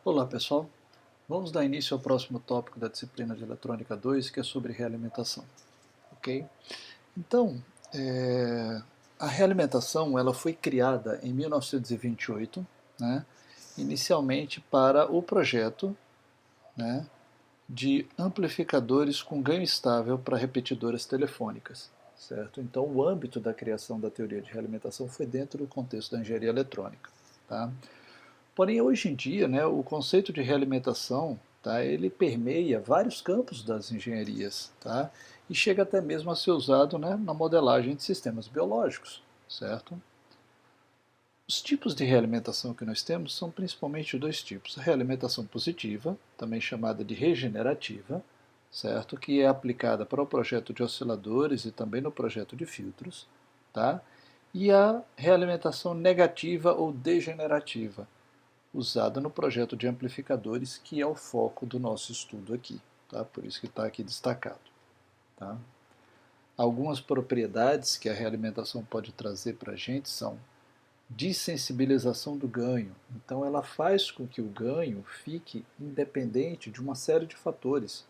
Olá pessoal, vamos dar início ao próximo tópico da disciplina de Eletrônica 2, que é sobre realimentação. Ok? Então, a realimentação ela foi criada em 1928, né, inicialmente para o projeto, né, de amplificadores com ganho estável para repetidoras telefônicas. Certo? Então, o âmbito da criação da teoria de realimentação foi dentro do contexto da engenharia eletrônica. Tá? Porém, hoje em dia, né, o conceito de realimentação, tá, ele permeia vários campos das engenharias, tá, e chega até mesmo a ser usado, né, na modelagem de sistemas biológicos, certo? Os tipos de realimentação que nós temos são principalmente dois tipos: a realimentação positiva, também chamada de regenerativa, certo? Que é aplicada para o projeto de osciladores e também no projeto de filtros, tá? E a realimentação negativa ou degenerativa, usada no projeto de amplificadores, que é o foco do nosso estudo aqui, tá? Por isso que está aqui destacado. Tá? Algumas propriedades que a realimentação pode trazer para a gente são dessensibilização do ganho. Então ela faz com que o ganho fique independente de uma série de fatores,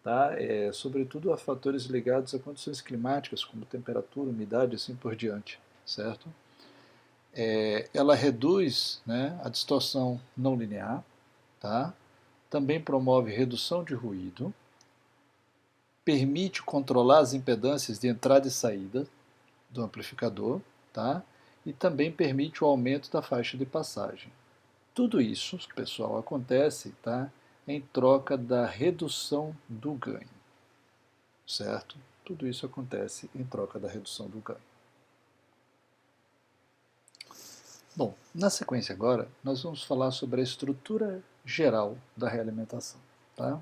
tá? Sobretudo a fatores ligados a condições climáticas, como temperatura, umidade e assim por diante, certo? Ela reduz, né, a distorção não linear, tá? Também promove redução de ruído, permite controlar as impedâncias de entrada e saída do amplificador, tá? E também permite o aumento da faixa de passagem. Tudo isso, pessoal, acontece, tá, em troca da redução do ganho, certo? Tudo isso acontece em troca da redução do ganho. Bom, na sequência agora, nós vamos falar sobre a estrutura geral da realimentação, tá?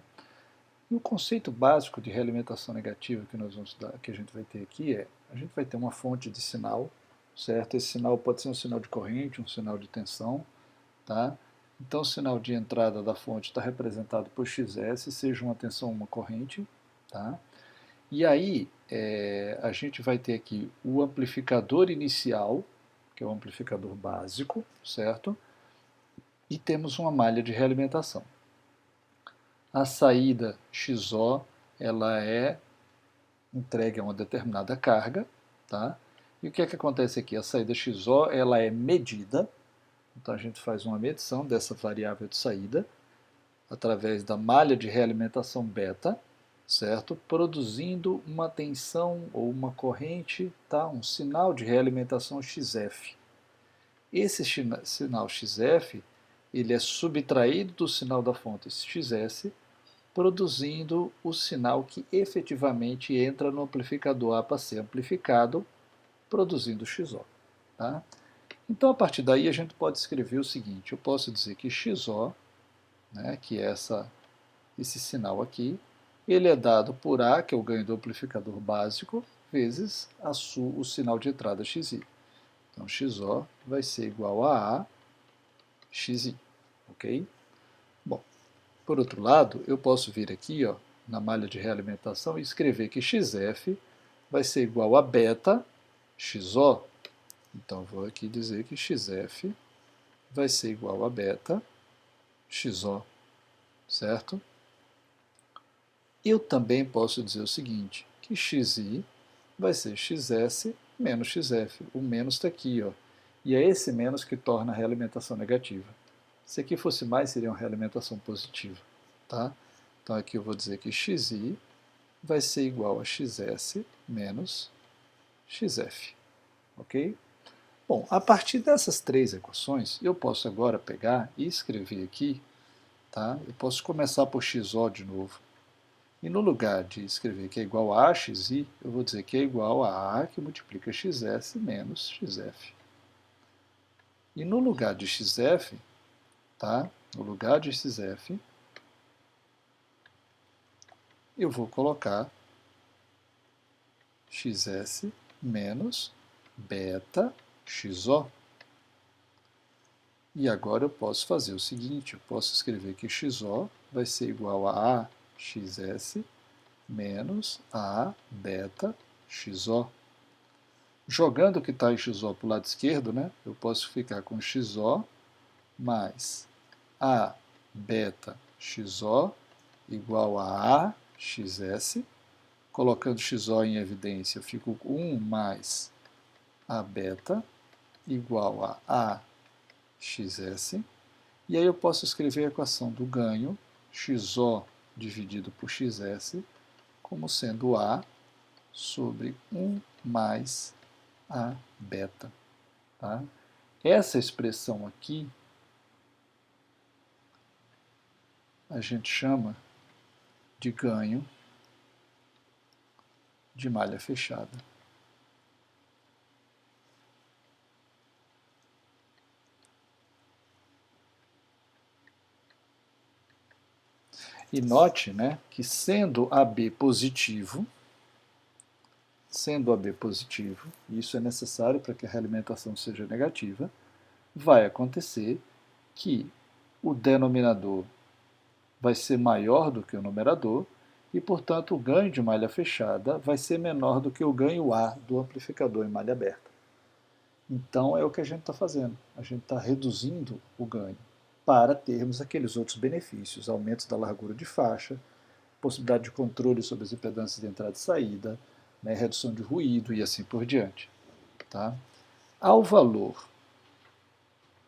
E o conceito básico de realimentação negativa que nós vamos dar, que a gente vai ter aqui é: a gente vai ter uma fonte de sinal, certo? Esse sinal pode ser um sinal de corrente, um sinal de tensão, tá? Então o sinal de entrada da fonte está representado por XS, seja uma tensão ou uma corrente, tá? E aí a gente vai ter aqui o amplificador inicial, que é o amplificador básico, certo? E temos uma malha de realimentação. A saída XO ela é entregue a uma determinada carga, tá? E o que é que acontece aqui? A saída XO ela é medida, então a gente faz uma medição dessa variável de saída através da malha de realimentação beta, certo? Produzindo uma tensão ou uma corrente, tá? Um sinal de realimentação XF. Esse sinal XF ele é subtraído do sinal da fonte XS, produzindo o sinal que efetivamente entra no amplificador A para ser amplificado, produzindo XO. Tá? Então, a partir daí, a gente pode escrever o seguinte: eu posso dizer que XO, né, que é esse sinal aqui, ele é dado por A, que é o ganho do amplificador básico, vezes o sinal de entrada XI. Então, XO vai ser igual a XI. Ok? Bom, por outro lado, eu posso vir aqui, ó, na malha de realimentação e escrever que XF vai ser igual a beta XO. Então, vou aqui dizer que XF vai ser igual a beta XO, certo? Eu também posso dizer o seguinte, que XI vai ser XS menos XF. O menos está aqui, ó. E é esse menos que torna a realimentação negativa. Se aqui fosse mais, seria uma realimentação positiva. Tá? Então aqui eu vou dizer que XI vai ser igual a XS menos XF. Ok? Bom, a partir dessas três equações, eu posso agora pegar e escrever aqui, tá? Eu posso começar por XO de novo. E no lugar de escrever que é igual a AXI, eu vou dizer que é igual a A que multiplica XS menos XF. E no lugar de XF, tá? No lugar de XF, eu vou colocar XS menos beta XO. E agora eu posso fazer o seguinte, eu posso escrever que XO vai ser igual a AXS menos A beta XO. Jogando o que está em XO para o lado esquerdo, né, eu posso ficar com XO mais A beta XO igual a AXS. Colocando XO em evidência, eu fico com 1 mais A beta igual a AXS. E aí eu posso escrever a equação do ganho, XO dividido por XS, como sendo A sobre 1 mais A beta. Tá? Essa expressão aqui a gente chama de ganho de malha fechada. E note, né, que sendo AB positivo, e isso é necessário para que a realimentação seja negativa, vai acontecer que o denominador vai ser maior do que o numerador e, portanto, o ganho de malha fechada vai ser menor do que o ganho A do amplificador em malha aberta. Então, é o que a gente está fazendo. A gente está reduzindo o ganho para termos aqueles outros benefícios, aumento da largura de faixa, possibilidade de controle sobre as impedâncias de entrada e saída, né, redução de ruído e assim por diante. Tá? Ao valor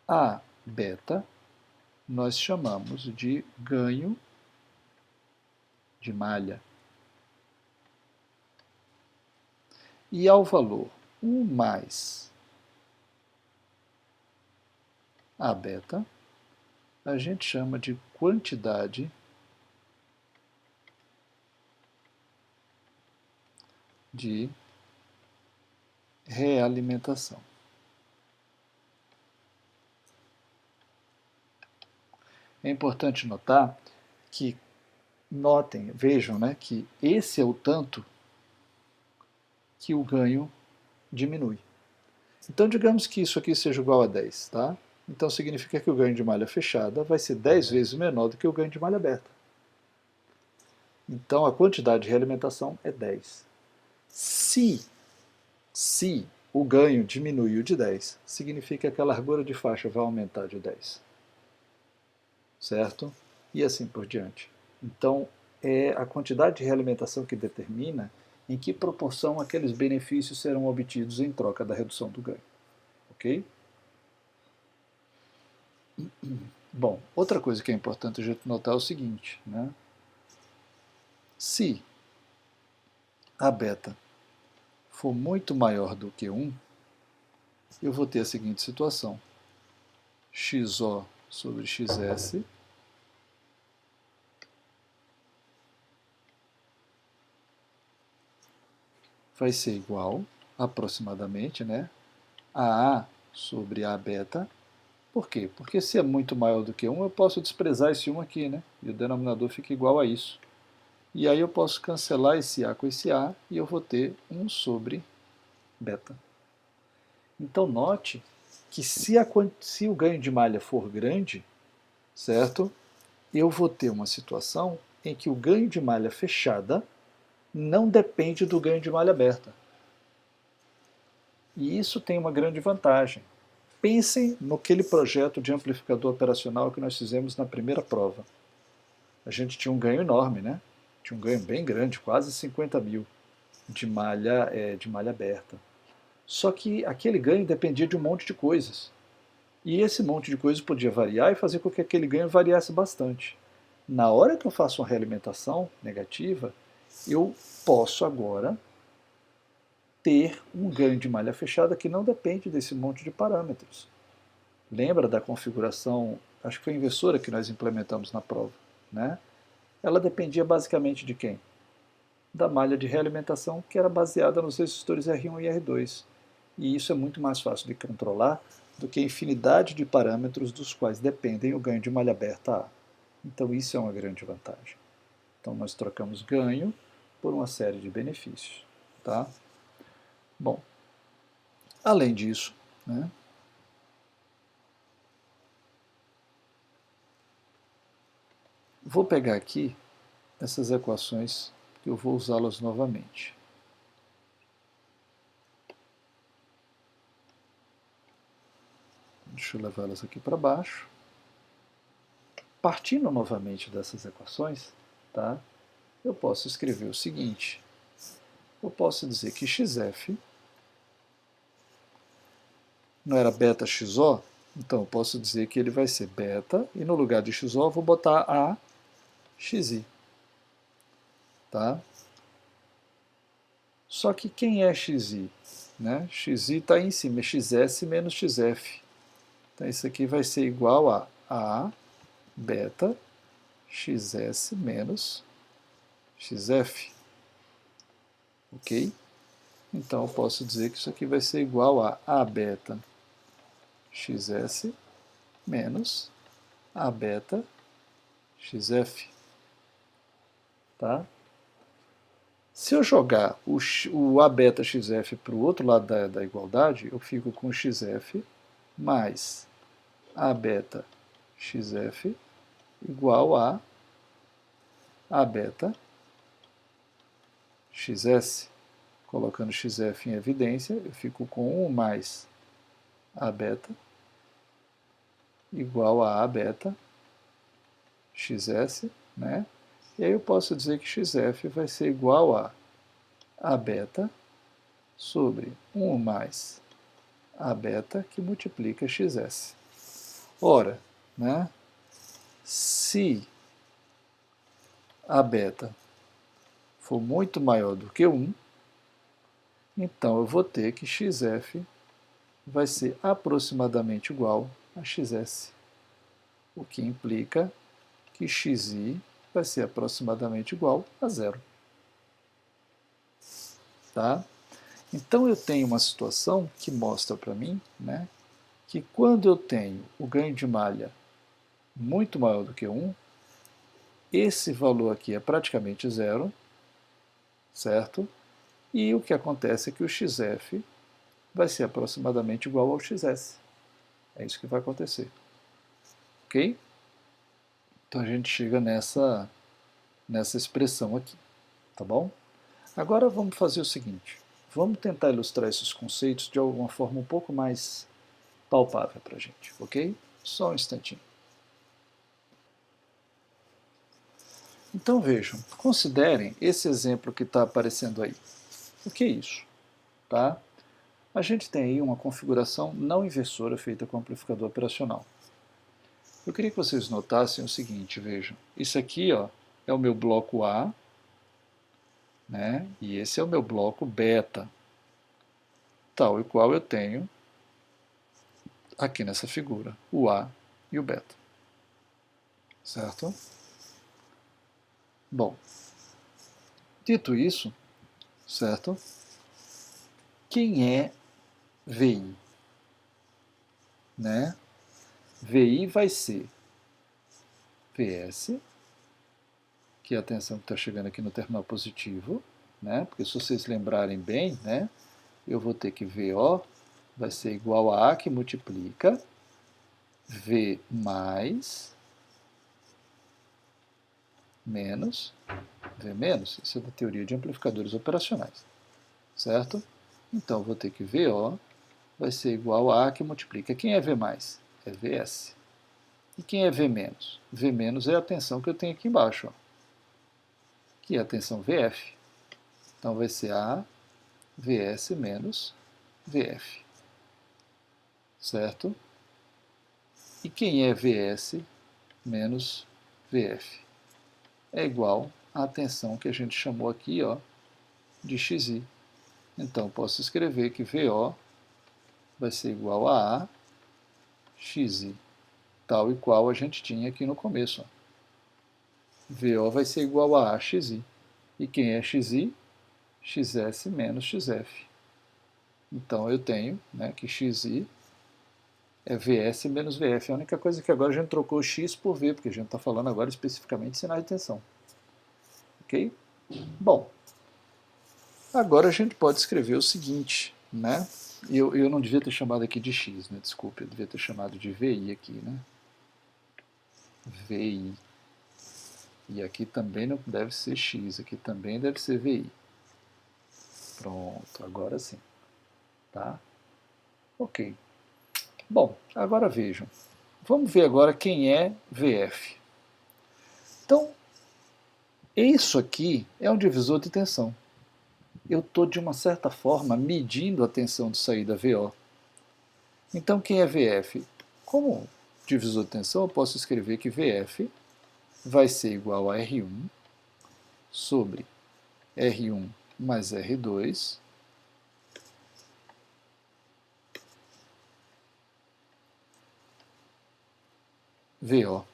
A beta, nós chamamos de ganho de malha. E ao valor 1 mais A beta, a gente chama de quantidade de realimentação. É importante notar que, vejam, né, que esse é o tanto que o ganho diminui. Então, digamos que isso aqui seja igual a 10, tá? Então, significa que o ganho de malha fechada vai ser 10 vezes menor do que o ganho de malha aberta. Então, a quantidade de realimentação é 10. Se o ganho diminuiu de 10, significa que a largura de faixa vai aumentar de 10. Certo? E assim por diante. Então, é a quantidade de realimentação que determina em que proporção aqueles benefícios serão obtidos em troca da redução do ganho. Ok? Bom, outra coisa que é importante a gente notar é o seguinte, né? Se a beta for muito maior do que 1, eu vou ter a seguinte situação. XO sobre XS vai ser igual, aproximadamente, né, a A sobre A beta. Por quê? Porque se é muito maior do que 1, eu posso desprezar esse 1 aqui, né? E o denominador fica igual a isso. E aí eu posso cancelar esse A com esse A e eu vou ter 1 sobre beta. Então note que se o ganho de malha for grande, certo? Eu vou ter uma situação em que o ganho de malha fechada não depende do ganho de malha aberta. E isso tem uma grande vantagem. Pensem naquele projeto de amplificador operacional que nós fizemos na primeira prova. A gente tinha um ganho enorme, né? Tinha um ganho bem grande, quase 50 mil de malha aberta. Só que aquele ganho dependia de um monte de coisas. E esse monte de coisas podia variar e fazer com que aquele ganho variasse bastante. Na hora que eu faço uma realimentação negativa, eu posso agora ter um ganho de malha fechada que não depende desse monte de parâmetros. Lembra da configuração, acho que foi inversora que nós implementamos na prova, né? Ela dependia basicamente de quem? Da malha de realimentação, que era baseada nos resistores R1 e R2. E isso é muito mais fácil de controlar do que a infinidade de parâmetros dos quais dependem o ganho de malha aberta A. Então isso é uma grande vantagem. Então nós trocamos ganho por uma série de benefícios. Tá? Bom, além disso, né, vou pegar aqui essas equações que eu vou usá-las novamente. Deixa eu levá-las aqui para baixo. partindo novamente dessas equações, tá? Eu posso escrever o seguinte. Eu posso dizer que xf não era beta xo? Então eu posso dizer que ele vai ser beta, e no lugar de xo eu vou botar a xi. Tá? Só que quem é xi? Né? Xi está em cima, é xs menos xf. Então isso aqui vai ser igual a beta xs menos xf. Ok? Então eu posso dizer que isso aqui vai ser igual a beta xs menos a beta xf. Tá? Se eu jogar o a beta xf para o outro lado da igualdade, eu fico com xf mais a beta xf igual a beta xs. Colocando xf em evidência, eu fico com 1 mais a beta igual a beta xs, né? E aí eu posso dizer que xf vai ser igual a beta sobre 1 mais a beta que multiplica xs. Ora, né, se a beta for muito maior do que 1, então eu vou ter que xf vai ser aproximadamente igual a xs, o que implica que xi vai ser aproximadamente igual a zero. Tá? Então eu tenho uma situação que mostra para mim, né, que quando eu tenho o ganho de malha muito maior do que 1, esse valor aqui é praticamente zero, certo? E o que acontece é que o xf vai ser aproximadamente igual ao xs. É isso que vai acontecer. Ok? Então a gente chega nessa expressão aqui, tá bom? Agora vamos fazer o seguinte. Vamos tentar ilustrar esses conceitos de alguma forma um pouco mais palpável para a gente, ok? Só um instantinho. Então vejam, considerem esse exemplo que está aparecendo aí. O que é isso? Tá? A gente tem aí uma configuração não inversora feita com amplificador operacional. Eu queria que vocês notassem o seguinte, vejam. Isso aqui ó, é o meu bloco A, né? E esse é o meu bloco beta, tal e qual eu tenho aqui nessa figura, o A e o beta. Certo? Bom, dito isso, certo? Quem é VI? Né? VI vai ser VS, que é a tensão que está chegando aqui no terminal positivo, né? Porque se vocês lembrarem bem, né, eu vou ter que VO vai ser igual a A que multiplica V mais menos V menos. Isso é da teoria de amplificadores operacionais, certo? Então eu vou ter que VO vai ser igual a que multiplica. Quem é V mais? É VS. E quem é V menos? V menos é a tensão que eu tenho aqui embaixo, ó, que é a tensão VF. Então vai ser A VS menos VF. Certo? E quem é VS menos VF? É igual à tensão que a gente chamou aqui ó, de XI. Então posso escrever que VO vai ser igual a XI, tal e qual a gente tinha aqui no começo. Ó. VO vai ser igual a XI. E quem é XI? XS menos XF. Então eu tenho, né, que XI é VS menos VF. A única coisa é que agora a gente trocou X por V, porque a gente está falando agora especificamente de sinais de tensão. Ok? Bom, agora a gente pode escrever o seguinte, né? Eu não devia ter chamado aqui de X, né? Desculpe, eu devia ter chamado de VI aqui, né? VI. E aqui também não deve ser X, aqui também deve ser VI. Pronto, agora sim. Tá? Ok. Bom, agora vejam. Vamos ver agora quem é VF. Então, isso aqui é um divisor de tensão. Eu estou, de uma certa forma, medindo a tensão de saída VO. Então, quem é VF? Como divisor de tensão, eu posso escrever que VF vai ser igual a R1 sobre R1 mais R2 VO.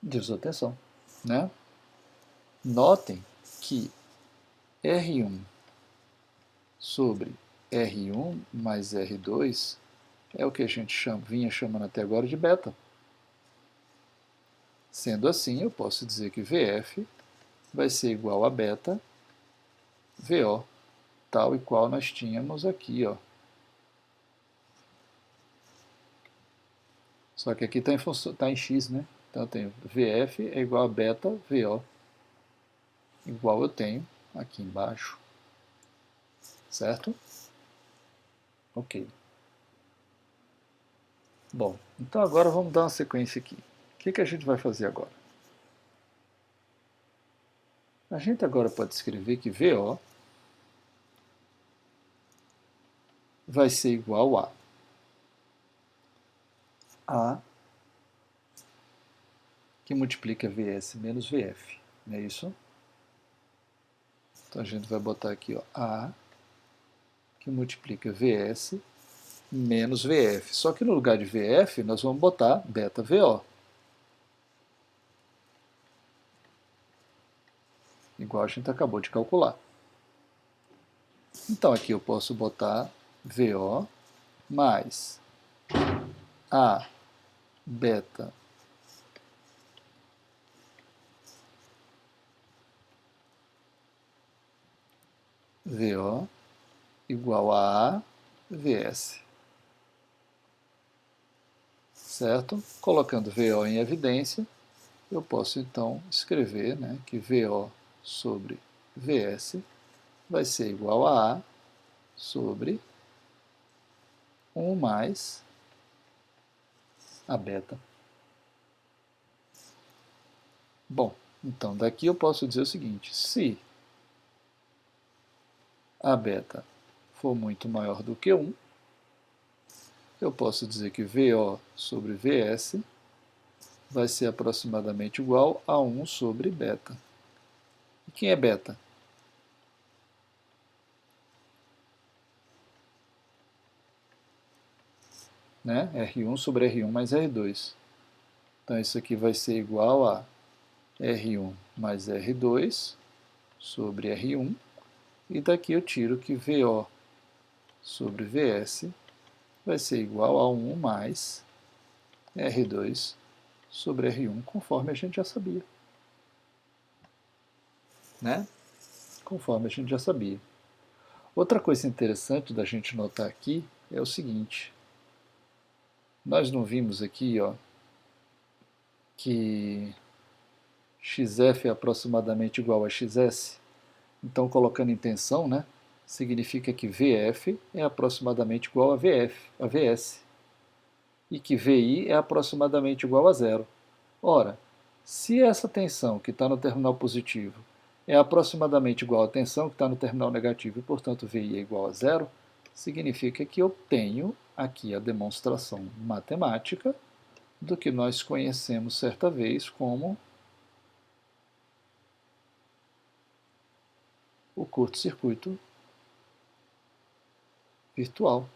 Divisor de tensão, né? Notem que R1 sobre R1 mais R2 é o que a gente vinha chamando até agora de beta. Sendo assim, eu posso dizer que VF vai ser igual a beta VO, tal e qual nós tínhamos aqui, ó. Só que aqui está em x, né? Então eu tenho VF é igual a beta VO, igual eu tenho aqui embaixo. Certo? Ok. Bom, então agora vamos dar uma sequência aqui. O que a gente vai fazer agora? A gente agora pode escrever que VO vai ser igual a que multiplica VS menos VF, não é isso? Então a gente vai botar aqui, ó, A que multiplica VS menos VF. Só que no lugar de VF nós vamos botar beta VO. Igual a gente acabou de calcular. Então aqui eu posso botar VO mais A beta VO igual a VS. Certo? Colocando VO em evidência, eu posso então escrever, né, que VO sobre VS vai ser igual a sobre 1 mais a beta. Bom, então daqui eu posso dizer o seguinte: se a beta for muito maior do que 1, eu posso dizer que VO sobre VS vai ser aproximadamente igual a 1 sobre beta. E quem é beta? Né? R1 sobre R1 mais R2. Então isso aqui vai ser igual a R1 mais R2 sobre R1. E daqui eu tiro que VO sobre VS vai ser igual a 1 mais R2 sobre R1, conforme a gente já sabia. Né? Conforme a gente já sabia. Outra coisa interessante da gente notar aqui é o seguinte. Nós não vimos aqui, ó, que XF é aproximadamente igual a XS? Então, colocando em tensão, né, significa que VF é aproximadamente igual a VS. E que VI é aproximadamente igual a zero. Ora, se essa tensão que está no terminal positivo é aproximadamente igual à tensão que está no terminal negativo e, portanto, VI é igual a zero, significa que eu tenho aqui a demonstração matemática do que nós conhecemos certa vez como o curto-circuito virtual.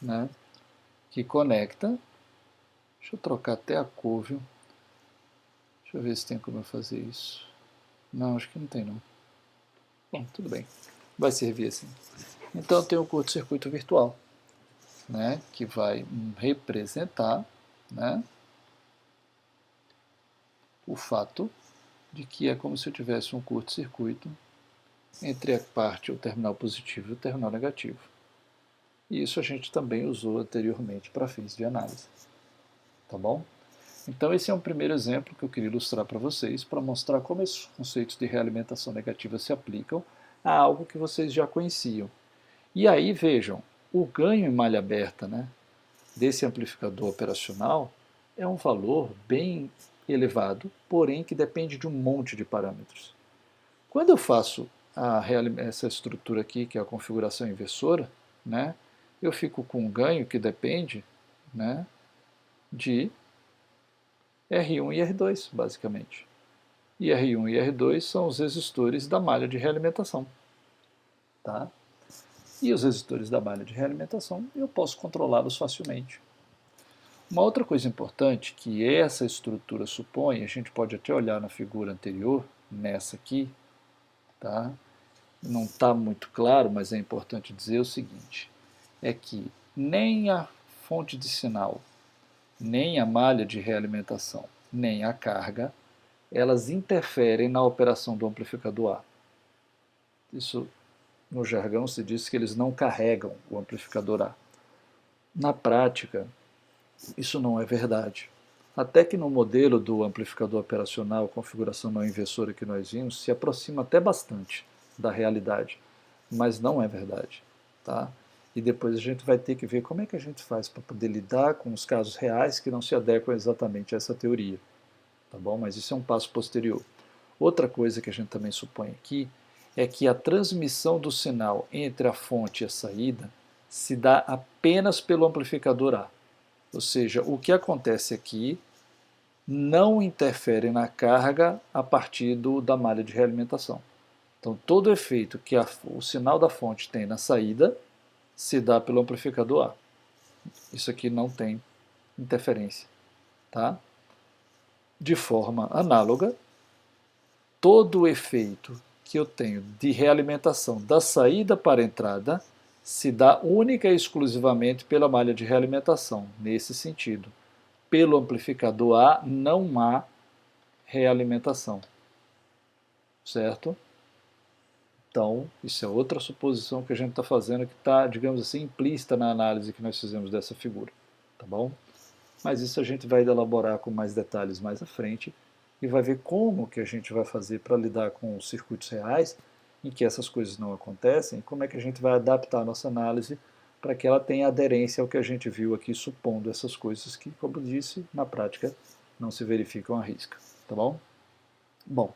Né? Que conecta. Deixa eu trocar até a cor, viu? Deixa eu ver se tem como eu fazer isso. Não, acho que não tem não. Bom, tudo bem. Vai servir assim. Então tem o curto-circuito virtual, né, que vai representar, né, o fato de que é como se eu tivesse um curto-circuito entre a parte, o terminal positivo e o terminal negativo. E isso a gente também usou anteriormente para fins de análise. Tá bom? Então esse é um primeiro exemplo que eu queria ilustrar para vocês, para mostrar como esses conceitos de realimentação negativa se aplicam a algo que vocês já conheciam. E aí vejam, o ganho em malha aberta, né, desse amplificador operacional é um valor bem elevado, porém que depende de um monte de parâmetros. Quando eu faço essa estrutura aqui, que é a configuração inversora, né, eu fico com um ganho que depende, né, de R1 e R2, basicamente. E R1 e R2 são os resistores da malha de realimentação. Tá? E os resistores da malha de realimentação eu posso controlá-los facilmente. Uma outra coisa importante que essa estrutura supõe, a gente pode até olhar na figura anterior, nessa aqui, tá? Não está muito claro, mas é importante dizer o seguinte, é que nem a fonte de sinal, nem a malha de realimentação, nem a carga, elas interferem na operação do amplificador A. Isso, no jargão, se diz que eles não carregam o amplificador A. Na prática, isso não é verdade. Até que no modelo do amplificador operacional, configuração não inversora que nós vimos, se aproxima até bastante da realidade, mas não é verdade. Tá? E depois a gente vai ter que ver como é que a gente faz para poder lidar com os casos reais que não se adequam exatamente a essa teoria. Tá bom? Mas isso é um passo posterior. Outra coisa que a gente também supõe aqui é que a transmissão do sinal entre a fonte e a saída se dá apenas pelo amplificador A. Ou seja, o que acontece aqui não interfere na carga a partir da malha de realimentação. Então, todo o efeito que o sinal da fonte tem na saída se dá pelo amplificador A. Isso aqui não tem interferência. Tá? De forma análoga, todo o efeito que eu tenho de realimentação da saída para a entrada se dá única e exclusivamente pela malha de realimentação, nesse sentido. Pelo amplificador A não há realimentação, certo? Então, isso é outra suposição que a gente está fazendo que está, digamos assim, implícita na análise que nós fizemos dessa figura, tá bom? Mas isso a gente vai elaborar com mais detalhes mais à frente e vai ver como que a gente vai fazer para lidar com os circuitos reais em que essas coisas não acontecem, como é que a gente vai adaptar a nossa análise para que ela tenha aderência ao que a gente viu aqui, supondo essas coisas que, como disse, na prática não se verificam à risca, tá bom? Bom,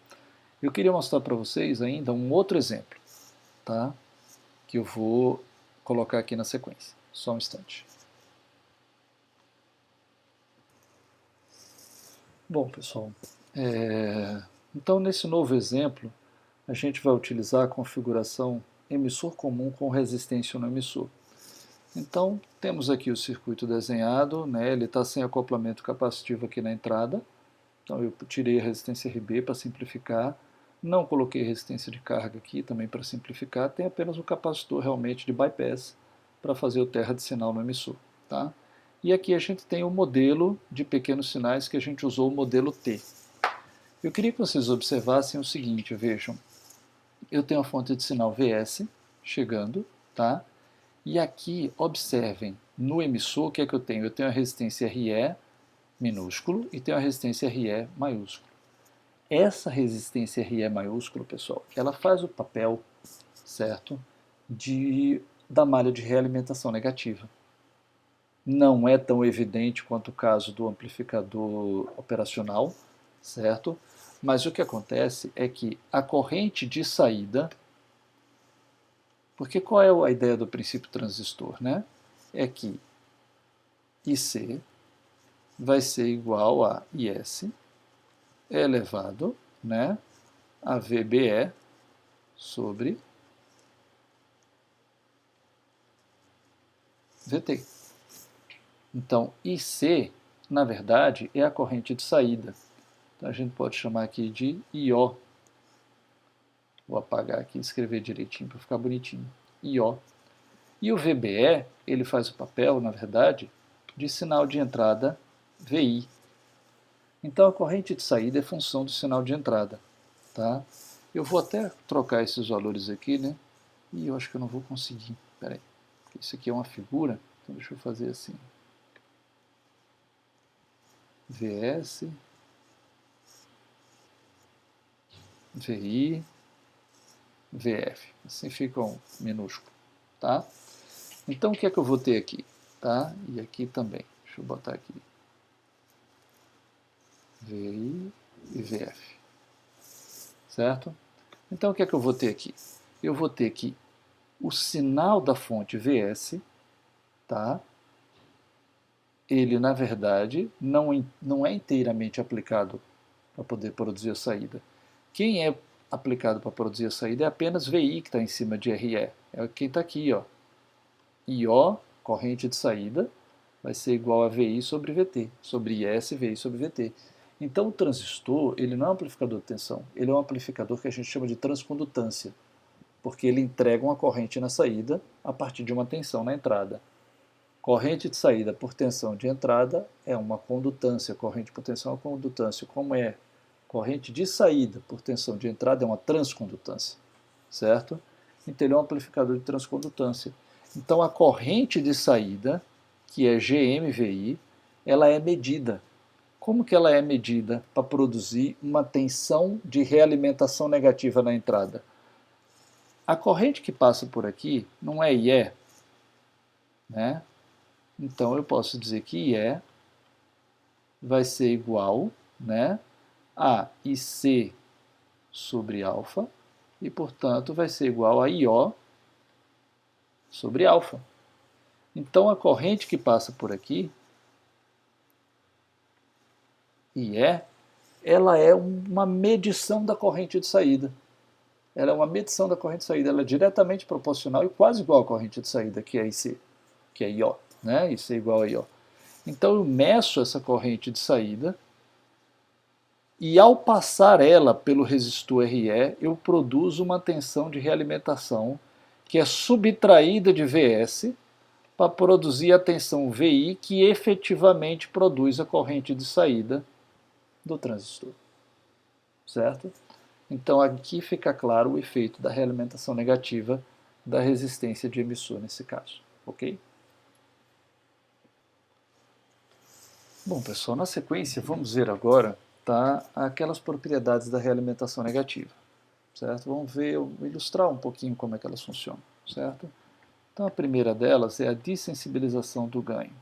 eu queria mostrar para vocês ainda um outro exemplo, tá? Que eu vou colocar aqui na sequência. Só um instante. Bom, pessoal, então nesse novo exemplo, a gente vai utilizar a configuração emissor comum com resistência no emissor. Então, temos aqui o circuito desenhado, né, ele está sem acoplamento capacitivo aqui na entrada, então eu tirei a resistência RB para simplificar, não coloquei resistência de carga aqui também para simplificar, tem apenas o capacitor realmente de bypass para fazer o terra de sinal no emissor. Tá? E aqui a gente tem o modelo de pequenos sinais que a gente usou, o modelo T. Eu queria que vocês observassem o seguinte, vejam, eu tenho a fonte de sinal VS chegando, tá? E aqui, observem, no emissor, o que é que eu tenho? Eu tenho a resistência RE minúsculo e tenho a resistência RE maiúsculo. Essa resistência RE maiúsculo, pessoal, ela faz o papel, certo, da malha de realimentação negativa. Não é tão evidente quanto o caso do amplificador operacional, certo? Mas o que acontece é que a corrente de saída, porque qual é a ideia do princípio transistor, né? É que IC vai ser igual a IS elevado, né, a VBE sobre VT. Então, IC, na verdade, é a corrente de saída. Então, a gente pode chamar aqui de IO. Vou apagar aqui e escrever direitinho para ficar bonitinho. IO. E o VBE, ele faz o papel, na verdade, de sinal de entrada VI. Então, a corrente de saída é função do sinal de entrada. Tá? Eu vou até trocar esses valores aqui, né? E eu acho que eu não vou conseguir. Espera aí. Isso aqui é uma figura, então deixa eu fazer assim. VS, VI, VF. Assim fica um minúsculo. Tá? Então, o que é que eu vou ter aqui? tá? E aqui também. Deixa eu botar aqui. VI e VF. Certo? Então, o que é que eu vou ter aqui? Eu vou ter aqui o sinal da fonte VS, tá? Ele, na verdade, não é inteiramente aplicado para poder produzir a saída. Quem é aplicado para produzir a saída é apenas VI, que está em cima de RE. É quem está aqui, ó. IO, corrente de saída, vai ser igual a VI sobre VT, sobre IS, VI sobre VT. Então, o transistor, ele não é um amplificador de tensão, ele é um amplificador que a gente chama de transcondutância, porque ele entrega uma corrente na saída a partir de uma tensão na entrada. Corrente de saída por tensão de entrada é uma condutância, corrente por tensão é uma condutância. Como é corrente de saída por tensão de entrada é uma transcondutância, certo? Então ele é um amplificador de transcondutância. Então a corrente de saída, que é GMVI, ela é medida. Como que ela é medida para produzir uma tensão de realimentação negativa na entrada? A corrente que passa por aqui não é IE, né? Então eu posso dizer que IE vai ser igual, né, a IC sobre alfa, e portanto vai ser igual a IO sobre alfa. Então a corrente que passa por aqui, IE, ela é uma medição da corrente de saída. Ela é uma medição da corrente de saída, ela é diretamente proporcional e quase igual à corrente de saída, que é IC, que é IO, né? IC igual a IO. Então eu meço essa corrente de saída e ao passar ela pelo resistor RE, eu produzo uma tensão de realimentação que é subtraída de VS para produzir a tensão VI que efetivamente produz a corrente de saída do transistor. Certo? Então aqui fica claro o efeito da realimentação negativa da resistência de emissor nesse caso. Ok? Bom, pessoal, na sequência vamos ver agora, tá, aquelas propriedades da realimentação negativa. Certo? Vamos ver, ilustrar um pouquinho como é que elas funcionam. Certo? Então a primeira delas é a dessensibilização do ganho.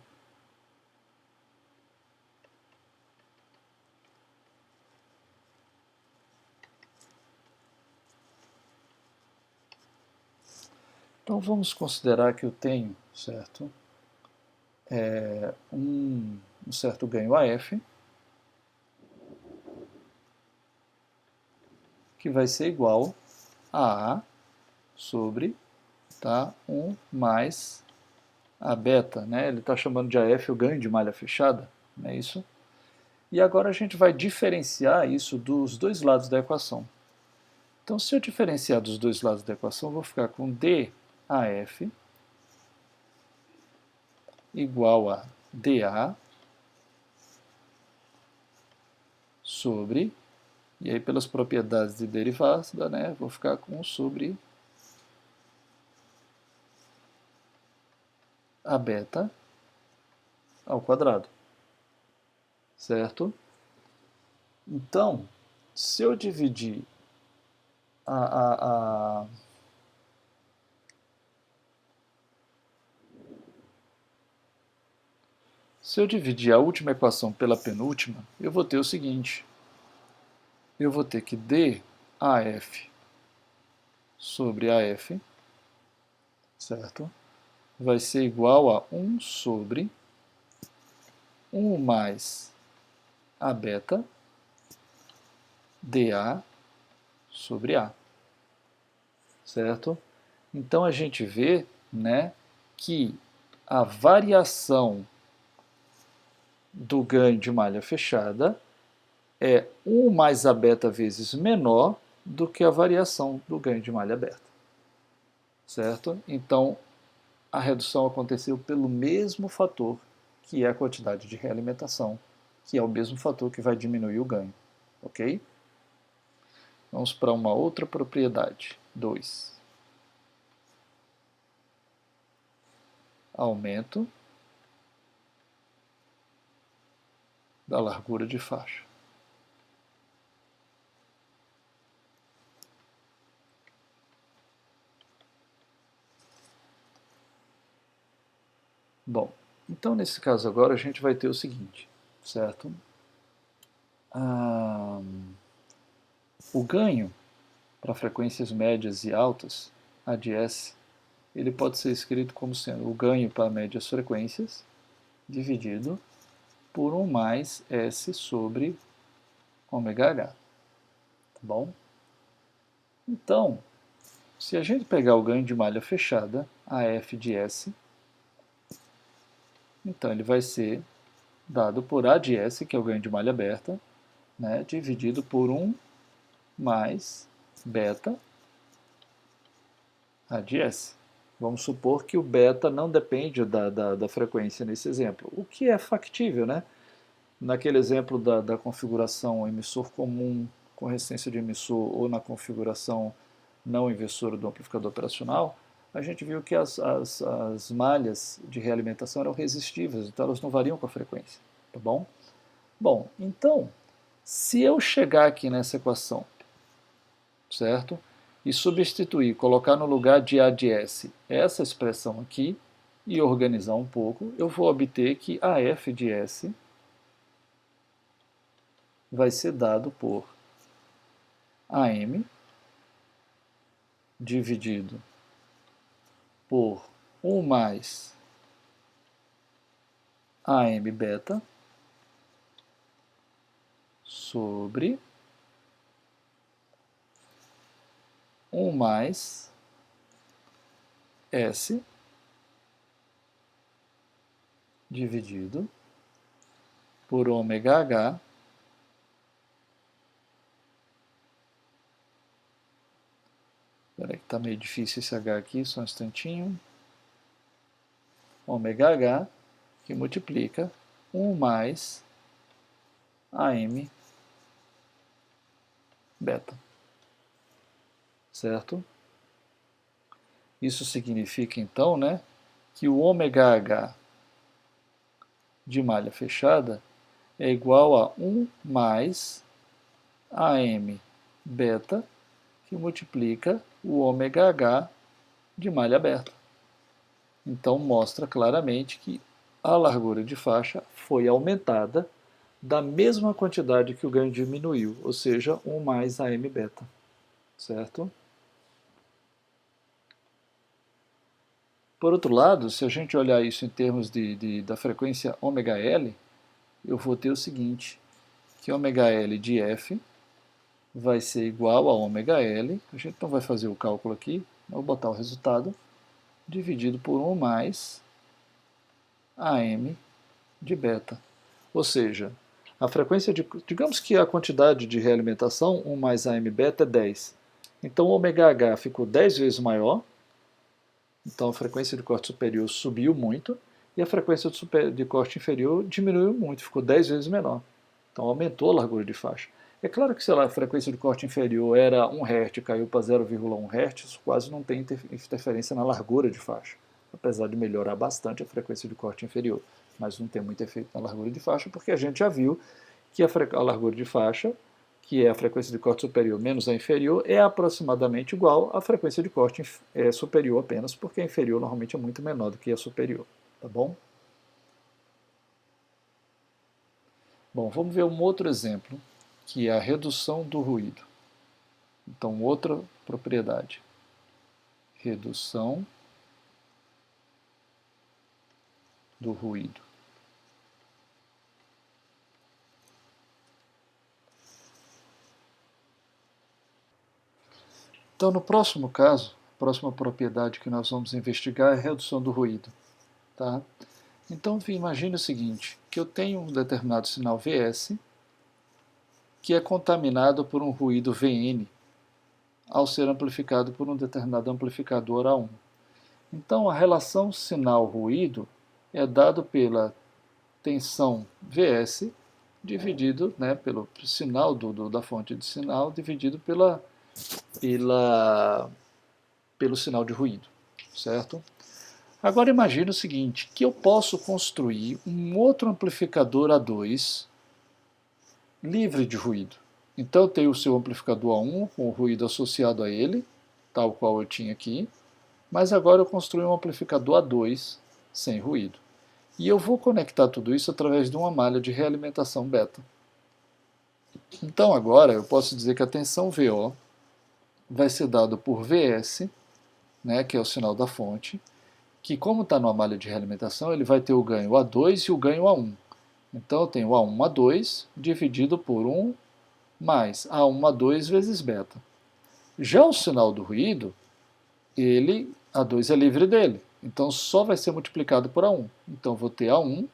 Então vamos considerar que eu tenho, certo, um certo ganho AF, que vai ser igual a A sobre, tá, 1 mais a beta, né? Ele está chamando de AF o ganho de malha fechada, não é isso? E agora a gente vai diferenciar isso dos dois lados da equação. Então, se eu diferenciar dos dois lados da equação, eu vou ficar com DAF igual a dA sobre, e aí pelas propriedades de derivada, né, vou ficar com sobre a beta ao quadrado, certo? Então, se eu dividir a se eu dividir a última equação pela penúltima, eu vou ter o seguinte. Eu vou ter que dAF sobre AF, certo? Vai ser igual a 1 sobre 1 mais a beta dA sobre A, certo? Então a gente vê, né, que a variação do ganho de malha fechada é 1 mais a beta vezes menor do que a variação do ganho de malha aberta, certo? Então a redução aconteceu pelo mesmo fator que é a quantidade de realimentação, que é o mesmo fator que vai diminuir o ganho, ok? Vamos para uma outra propriedade. 2. Aumento da largura de faixa. Bom, Então, nesse caso agora, a gente vai ter o seguinte, certo? O ganho para frequências médias e altas, ADS, ele pode ser escrito como sendo o ganho para médias frequências dividido por 1 mais S sobre ômega-H. Tá bom? Então, se a gente pegar o ganho de malha fechada, AF de S, então ele vai ser dado por A de S, que é o ganho de malha aberta, né, dividido por 1 mais beta A de S. Vamos supor que o beta não depende da frequência nesse exemplo, o que é factível, né? Naquele exemplo da configuração emissor comum com resistência de emissor ou na configuração não inversora do amplificador operacional, a gente viu que as malhas de realimentação eram resistíveis, então elas não variam com a frequência, tá bom? Bom, então, se eu chegar aqui nessa equação, certo? E substituir, colocar no lugar de A de S essa expressão aqui e organizar um pouco, eu vou obter que AF de S vai ser dado por AM dividido por 1 mais AM beta sobre 1 mais S dividido por ômega H Espera aí que está meio difícil esse H aqui, só um instantinho. Ômega H, que multiplica 1 mais AM beta. Certo? Isso significa, então, né, que o ômega H de malha fechada é igual a 1 mais AM beta, que multiplica o ômega H de malha aberta. Então, mostra claramente que a largura de faixa foi aumentada da mesma quantidade que o ganho diminuiu, ou seja, 1 mais AM beta. Certo? Por outro lado, se a gente olhar isso em termos da frequência ômega L, eu vou ter o seguinte, que ômega L de F vai ser igual a ômega L, a gente não vai fazer o cálculo aqui, vou botar o resultado, dividido por 1 mais AM de beta. Ou seja, a frequência de, digamos que a quantidade de realimentação, 1 mais AM beta é 10. Então o ômega H ficou 10 vezes maior, então a frequência de corte superior subiu muito, e a frequência de corte inferior diminuiu muito, ficou 10 vezes menor. Então aumentou a largura de faixa. É claro que, sei lá, a frequência de corte inferior era 1 Hz e caiu para 0,1 Hz, isso quase não tem interferência na largura de faixa, apesar de melhorar bastante a frequência de corte inferior. Mas não tem muito efeito na largura de faixa, porque a gente já viu que a largura de faixa, que é a frequência de corte superior menos a inferior, é aproximadamente igual à frequência de corte superior apenas, porque a inferior normalmente é muito menor do que a superior. Tá bom? Bom, vamos ver um outro exemplo, que é a redução do ruído. Então, outra propriedade. Redução do ruído. Então, no próximo caso, a próxima propriedade que nós vamos investigar é a redução do ruído. Tá? Então, imagine o seguinte, que eu tenho um determinado sinal Vs que é contaminado por um ruído Vn ao ser amplificado por um determinado amplificador A1. Então, a relação sinal-ruído é dado pela tensão Vs dividido, né, pelo sinal da fonte de sinal dividido pelo sinal de ruído, certo? Agora imagine o seguinte, que eu posso construir um outro amplificador A2 livre de ruído. Então eu tenho o seu amplificador A1 com o ruído associado a ele, tal qual eu tinha aqui, mas agora eu construí um amplificador A2 sem ruído. E eu vou conectar tudo isso através de uma malha de realimentação beta. Então agora eu posso dizer que a tensão VO vai ser dada por Vs, né, que é o sinal da fonte, que como está numa malha de realimentação, ele vai ter o ganho A2 e o ganho A1. Então eu tenho A1, A2 dividido por 1 mais A1, A2 vezes beta. Já o sinal do ruído, A2 é livre dele, então só vai ser multiplicado por A1. Então vou ter A1,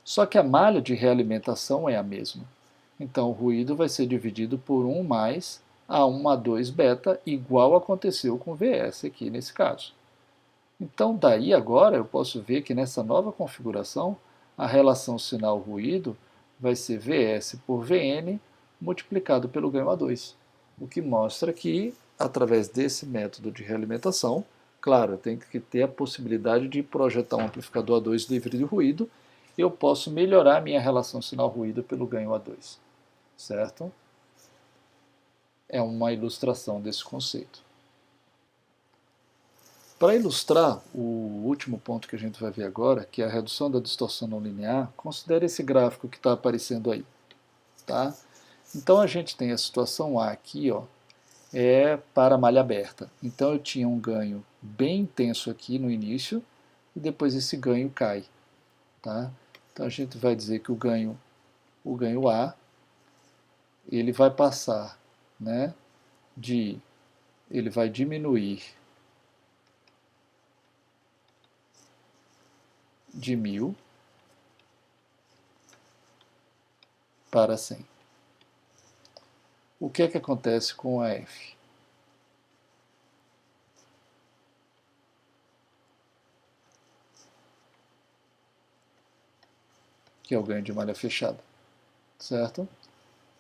só que a malha de realimentação é a mesma. Então o ruído vai ser dividido por 1 mais A1, A2 beta, igual aconteceu com Vs aqui nesse caso. Então daí agora eu posso ver que nessa nova configuração a relação sinal-ruído vai ser Vs por Vn multiplicado pelo ganho A2, o que mostra que através desse método de realimentação, claro, eu tenho que ter a possibilidade de projetar um amplificador A2 livre de ruído, eu posso melhorar a minha relação sinal-ruído pelo ganho A2, certo? É uma ilustração desse conceito. Para ilustrar o último ponto que a gente vai ver agora, que é a redução da distorção não linear, considere esse gráfico que está aparecendo aí. Tá? Então a gente tem a situação A aqui, ó, é para a malha aberta. Então eu tinha um ganho bem intenso aqui no início, e depois esse ganho cai. Tá? Então a gente vai dizer que o ganho A, ele vai passar, né, ele vai diminuir de 1000 para 100. O que é que acontece com a F? Que é o ganho de malha fechada, certo?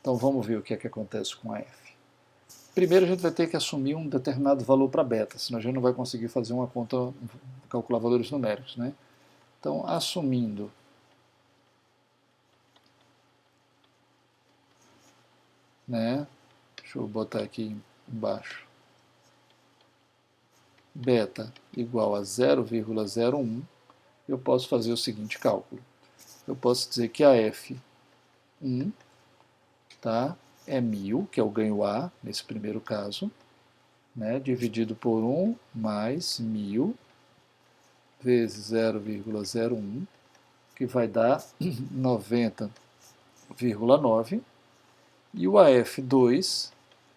Então vamos ver o que é que acontece com a F. Primeiro a gente vai ter que assumir um determinado valor para beta, senão a gente não vai conseguir fazer uma conta, calcular valores numéricos, né? Então, assumindo né? Deixa eu botar aqui embaixo. Beta igual a 0,01, eu posso fazer o seguinte cálculo. Eu posso dizer que a F1 tá, é 1000, que é o ganho A, nesse primeiro caso, né, dividido por 1 mais 1000 vezes 0,01, que vai dar 90,9. E o AF2,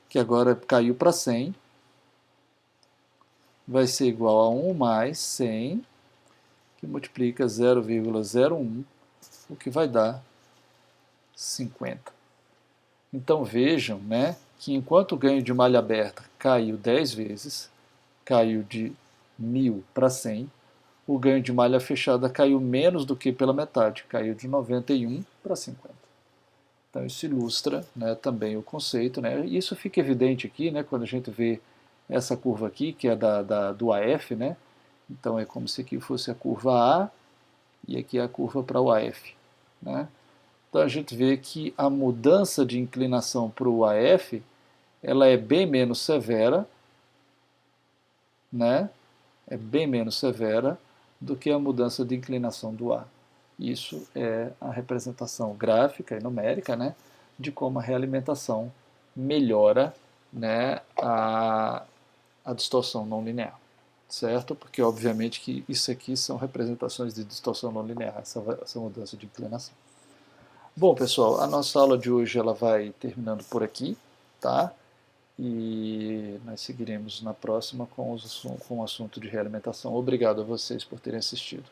que agora caiu para 100, vai ser igual a 1 mais 100, que multiplica 0,01, o que vai dar 50. Então vejam, né, que enquanto o ganho de malha aberta caiu 10 vezes, caiu de 1000 para 100, o ganho de malha fechada caiu menos do que pela metade, caiu de 91 para 50. Então isso ilustra, né, também o conceito, né? Isso fica evidente aqui, né, quando a gente vê essa curva aqui, que é do AF, né? Então é como se aqui fosse a curva A e aqui a curva para o AF, né? Então a gente vê que a mudança de inclinação para o AF ela é bem menos severa, né? É bem menos severa do que a mudança de inclinação do A. Isso é a representação gráfica e numérica, né, de como a realimentação melhora, né, a distorção não linear, certo? Porque obviamente que isso aqui são representações de distorção não linear, essa mudança de inclinação. Bom, pessoal, a nossa aula de hoje ela vai terminando por aqui, tá? E nós seguiremos na próxima com o assunto de realimentação. Obrigado a vocês por terem assistido.